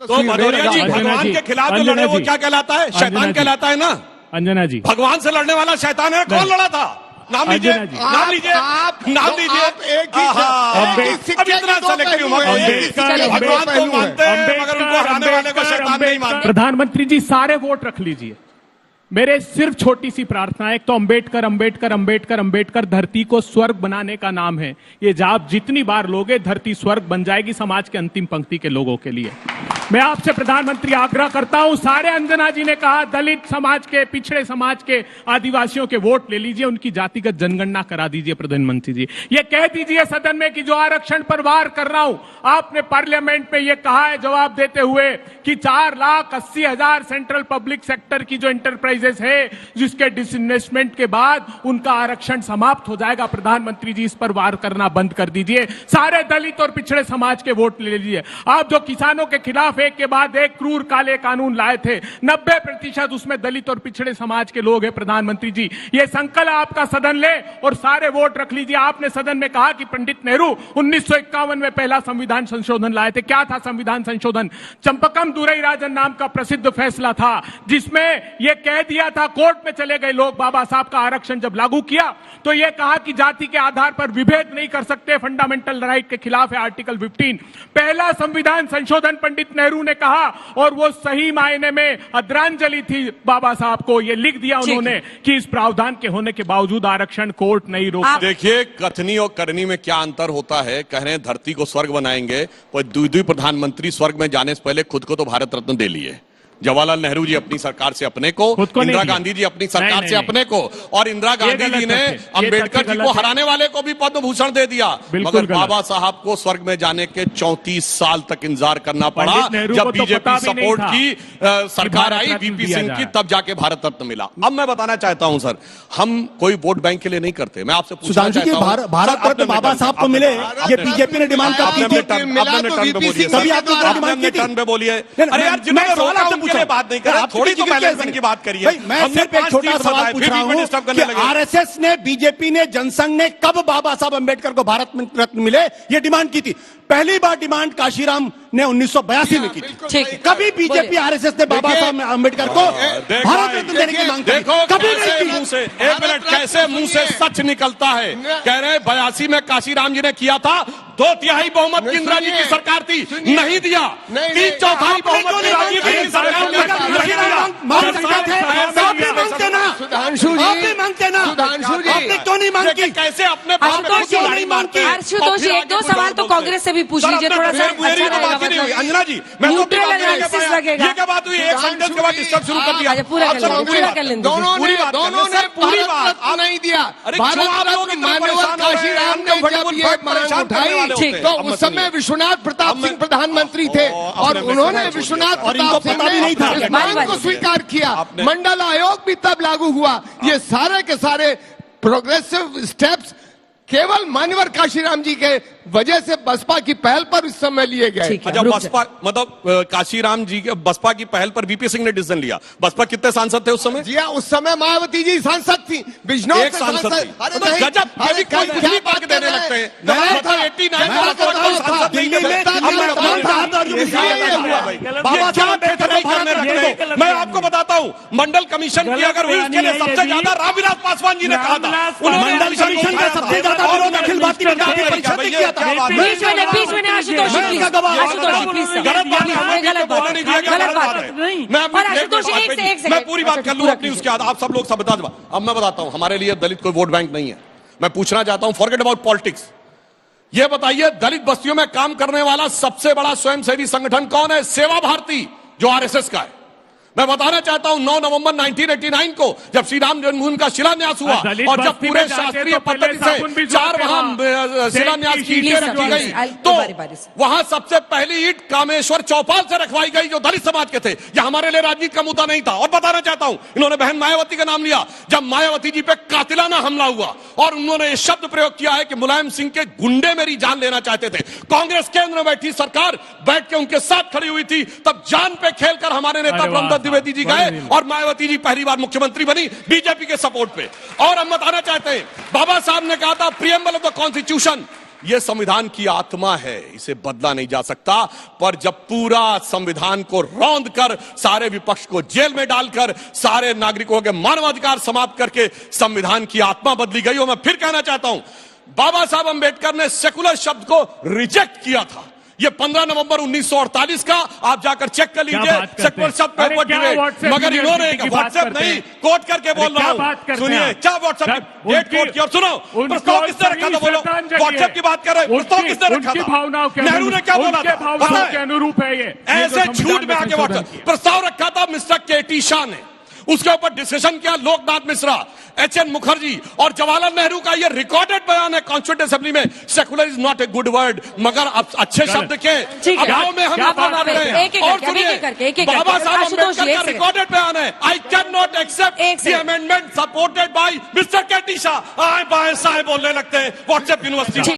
तो भदौरिया जी भगवान के खिलाफ जो लड़े वो क्या कहलाता है? शैतान कहलाता है ना। अंजना जी, भगवान से लड़ने वाला शैतान है। कौन लड़ा था? नाम लीजिए, नाम लीजिए, नाम लीजिए। अब इतना सेलेक्टिव भगवान को मानते हैं मगर उनको हराने वाले को शैतान नहीं मानते। प्रधानमंत्री जी सारे वोट रख लीजिए। मेरे सिर्फ छोटी सी प्रार्थना है, एक तो अंबेडकर अंबेडकर अंबेडकर अंबेडकर धरती को स्वर्ग बनाने का नाम है। ये आप जितनी बार लोगे धरती स्वर्ग बन जाएगी समाज के अंतिम पंक्ति के लोगों के लिए। मैं आपसे प्रधानमंत्री आग्रह करता हूं, सारे अंजना जी ने कहा दलित समाज के, पिछड़े समाज के, आदिवासियों के वोट ले लीजिए, उनकी जातिगत जनगणना करा दीजिए। प्रधानमंत्री जी ये कह दीजिए सदन में कि जो आरक्षण पर वार कर रहा हूं, आपने पार्लियामेंट में ये कहा है जवाब देते हुए कि 4,80,000 सेंट्रल पब्लिक सेक्टर की जो एंटरप्राइजेस है जिसके डिसइन्वेस्टमेंट के बाद उनका आरक्षण समाप्त हो जाएगा। प्रधानमंत्री जी इस पर वार करना बंद कर दीजिए। सारे दलित और पिछड़े समाज के वोट ले लीजिए। आप जो किसानों के खिलाफ एक के बाद एक क्रूर काले कानून लाए थे, 90% उसमें दलित और पिछड़े समाज के लोग हैं। प्रधानमंत्री जी ये संकल्प आपका सदन ले और सारे वोट रख लीजिए। आपने सदन में कहा कि पंडित नेहरू 1951 में पहला संविधान संशोधन लाए थे। क्या था संविधान संशोधन? चंपकम दुरईराजन नाम का प्रसिद्ध फैसला था जिसमें यह कह दिया था, कोर्ट में चले गए लोग, बाबा साहब का आरक्षण जब लागू किया तो यह कहा कि जाति के आधार पर विभेद नहीं कर सकते, फंडामेंटल राइट के खिलाफ है आर्टिकल 15। पहला संविधान संशोधन पंडित नेहरू ने कहा और वो सही मायने में आदरांजलि थी बाबा साहब को। ये लिख दिया उन्होंने कि इस प्रावधान के होने के बावजूद आरक्षण कोर्ट नहीं रोक। देखिए कथनी और करनी में क्या अंतर होता है। कह रहे हैं धरती को स्वर्ग बनाएंगे, और दुई प्रधानमंत्री स्वर्ग में जाने से पहले खुद को तो भारत रत्न दे लिए। जवाहरलाल नेहरू जी अपनी सरकार से अपने को, इंदिरा गांधी जी अपनी सरकार से अपने को, और इंदिरा गांधी जी ने अंबेडकर जी को हराने वाले को भी पद्म भूषण दे दिया। मगर बाबा साहब को स्वर्ग में जाने के 34 साल तक इंतजार करना पड़ा। जब बीजेपी सपोर्ट की सरकार आई वीपी सिंह की, तब जाके भारत रत्न मिला। अब मैं बताना चाहता हूं सर, हम कोई वोट बैंक के लिए नहीं करते। मैं आपसे पूछना चाहता हूं, भारत रत्न बाबा साहब को मिले, ये बीजेपी ने डिमांड कर दी थी। टर्न पे बोलिए। अरे यार जिन्होंने रोला के लिए बात नहीं करा, थोड़ी तो बैलेंसिंग की बात करिए। मैं सिर्फ एक छोटा सवाल पूछ रहा हूं कि आरएसएस ने, बीजेपी ने, जनसंघ ने कब बाबा साहब अंबेडकर को भारत रत्न मिले ये डिमांड की थी? पहली बार डिमांड काशीराम ने 1982 में की थी। कभी बीजेपी आरएसएस ने बाबा साहब अंबेडकर को भारत रत्न देने की मांग की? कभी नहीं की। एक मिनट, कैसे मुंह से सच निकलता है? कह रहे 82 में काशीराम जी ने किया था, 2/3 बहुमत इंदिरा जी की सरकार थी, नहीं दिया। 3/4 बहुमत राजीव जी की सरकार ने कैसे अपने आशुतोष जी, एक दो सवाल तो कांग्रेस से भी पूछ लीजिए, थोड़ा सा अच्छा रहेगा। अंजना जी न्यूट्रल एनालिसिस लगेगा। ये क्या बात हुई? एक सेंटेंस के बाद डिस्टर्ब शुरू कर दिया। पूरा कर लेंगे। दोनों ने पूरी बात नहीं दिया। भारत रत्न मान्यवर काशीराम ने जब ये मांग उठाई तो उस समय विश्वनाथ प्रताप सिंह प्रधानमंत्री थे और उन्होंने विश्वनाथ प्रताप सिंह ने इस मांग को स्वीकार किया। मंडल आयोग भी तब लागू हुआ। ये सारे के सारे प्रोग्रेसिव स्टेप्स केवल मान्यवर काशीराम जी के वजह से बसपा की पहल पर इस समय लिए गए। अच्छा, बसपा मतलब काशीराम जी के बसपा की पहल पर वीपी सिंह ने डिसीजन लिया। बसपा कितने सांसद थे उस समय? जी उस समय मायावती जी सांसद थी, बिजनौर एक सांसद थी। गजब, कोई बात देने लगते हैं। मैं आपको बताता हूँ, मंडल कमीशन की अगर हुई उसके लिए सबसे ज्यादा रामविलास पासवान जी ने कहा था। मंडल कमीशन का सबसे ज्यादा विरोध अखिल भारतीय विद्यार्थी परिषद ने किया था। बीच में आशुतोष जी, मैं पूरी बात कर लूं अपनी, उसके बाद आप सब लोग सब बता दो। अब मैं बताता हूं, हमारे लिए दलित कोई वोट बैंक नहीं है। मैं पूछना चाहता हूं, फॉरगेट अबाउट पॉलिटिक्स, ये बताइए दलित बस्तियों में काम करने वाला सबसे बड़ा स्वयंसेवी संगठन कौन है? सेवा भारती, जो आरएसएस का है। मैं बताना चाहता हूं 9 नवंबर 1989 को जब श्री राम जन्मभूमि का शिलान्यास हुआ और जब पूरे शास्त्रीय पद्धति से 4 वहां शिलान्यास की ईंटें रखी गई, तो वहां सबसे पहली ईंट कामेश्वर चौपाल से रखवाई गई जो दलित समाज के थे। यह हमारे लिए राजनीति का मुद्दा नहीं था। और बताना चाहता हूं, इन्होंने बहन मायावती का नाम लिया। जब मायावती जी पे कातिलाना हमला हुआ और उन्होंने शब्द प्रयोग किया है कि मुलायम सिंह के गुंडे मेरी जान लेना चाहते थे, कांग्रेस केंद्र में बैठी सरकार बैठ के उनके साथ खड़ी हुई थी। तब जान पे खेलकर हमारे नेता द्विवेदी जी गए और मायावती जी पहली बार मुख्यमंत्री बनी बीजेपी के सपोर्ट पे। और हम बताना चाहते हैं, बाबा साहब ने कहा था प्रियम्बल ऑफ द कॉन्स्टिट्यूशन, यह संविधान की आत्मा है, इसे बदला नहीं जा सकता। पर जब पूरा संविधान को रौंद कर, सारे विपक्ष को जेल में डालकर, सारे नागरिकों के मानवाधिकार समाप्त करके संविधान की आत्मा बदली गई। और मैं फिर कहना चाहता हूं, बाबा साहब अंबेडकर ने सेकुलर शब्द को रिजेक्ट किया था। ये 15 नवंबर 1948 का आप जाकर चेक कर लीजिए। सेकुलर शब्द के ऊपर डिबेट, मगर इन्होंने व्हाट्सएप नहीं, कोट करके बोल रहा हूं। सुनिए, क्या व्हाट्सएप की डेट कोट की? और सुनो, प्रस्ताव किसने रखा था? बोलो, व्हाट्सएप की बात कर रहे हैं, प्रस्ताव किसने रखा था? नेहरू ने क्या बोला था? पता है? अनुरूप है ये ऐसे झूठ में आगे व्हाट्सएप प्रस्ताव रखा था मिस्टर केटी शाह ने, उसके ऊपर डिस्कशन किया लोकनाथ मिश्रा, एचएन मुखर्जी और जवाहरलाल नेहरू का ये रिकॉर्डेड बयान है कॉन्स्टिट्यूएंट असेंबली में। Secular is not a good word, मगर अब अच्छे शब्द के अभाव में हम बात रहे हैं। और सुनिए, बाबा साहब अम्बेडकर का रिकॉर्डेड बयान है, I can not accept the amendment supported by Mister KT Shah. आए बाएं साए बोलने लगते हैं व्हाट्सएप यूनिवर्सिटी।